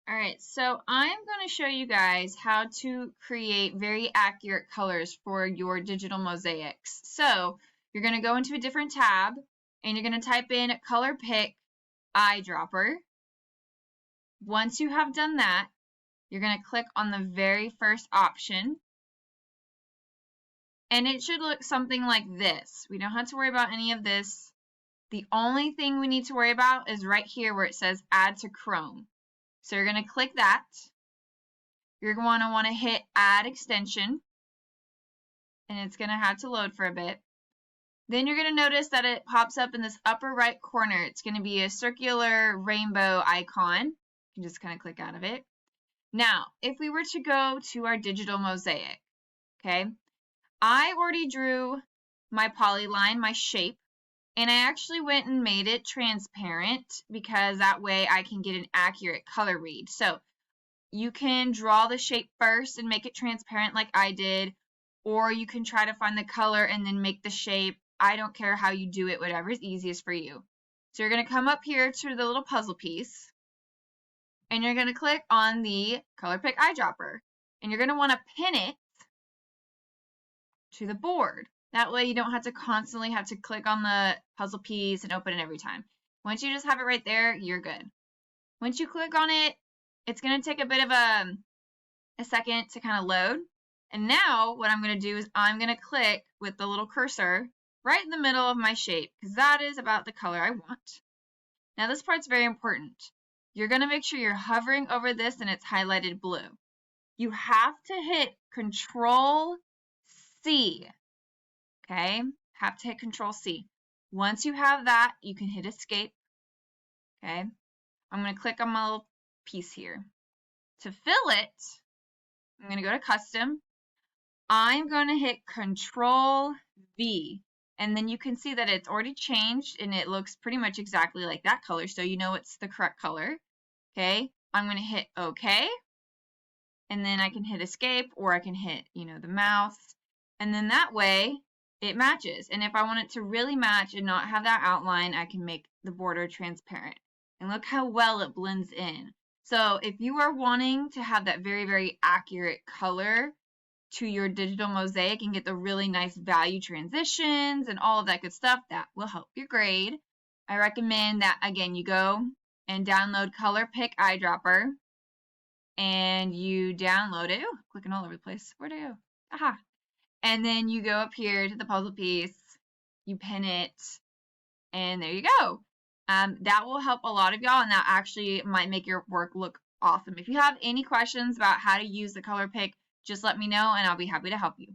All right, so I'm going to show you guys how to create very accurate colors for your digital mosaics. So you're going to go into a different tab and you're going to type in ColorPick Eyedropper. Once you have done that, you're going to click on the very first option. And it should look something like this. We don't have to worry about any of this. The only thing we need to worry about is right here where it says Add to Chrome. So you're going to click that. You're going to want to hit Add Extension, and it's going to have to load for a bit. Then you're going to notice that it pops up in this upper right corner. It's going to be a circular rainbow icon. You can just kind of click out of it. Now, if we were to go to our digital mosaic, okay, I already drew my polyline, my shape, and I actually went and made it transparent because that way I can get an accurate color read. So you can draw the shape first and make it transparent like I did, or you can try to find the color and then make the shape. I don't care how you do it, whatever is easiest for you. So you're going to come up here to the little puzzle piece, and you're going to click on the ColorPick Eyedropper, and you're going to want to pin it to the board. That way you don't have to constantly have to click on the puzzle piece and open it every time. Once you just have it right there, you're good. Once you click on it, it's going to take a bit of a second to kind of load. And now what I'm going to do is I'm going to click with the little cursor right in the middle of my shape because that is about the color I want. Now this part's very important. You're going to make sure you're hovering over this and it's highlighted blue. You have to hit Control C. Okay, have to hit Control C. Once you have that, you can hit Escape. Okay, I'm going to click on my little piece here. To fill it, I'm going to go to Custom. I'm going to hit Control V, and then you can see that it's already changed and it looks pretty much exactly like that color, so you know it's the correct color. Okay, I'm going to hit OK, and then I can hit Escape, or I can hit, the mouse, and then that way it matches. And if I want it to really match and not have that outline, I can make the border transparent. And look how well it blends in. So if you are wanting to have that very, very accurate color to your digital mosaic and get the really nice value transitions and all of that good stuff, that will help your grade. I recommend that, again, you go and download ColorPick Eyedropper, and you download it. Ooh, clicking all over the place. Where'd I go? Aha. And then you go up here to the puzzle piece, you pin it, and there you go. That will help a lot of y'all, and that actually might make your work look awesome. If you have any questions about how to use the ColorPick, just let me know, and I'll be happy to help you.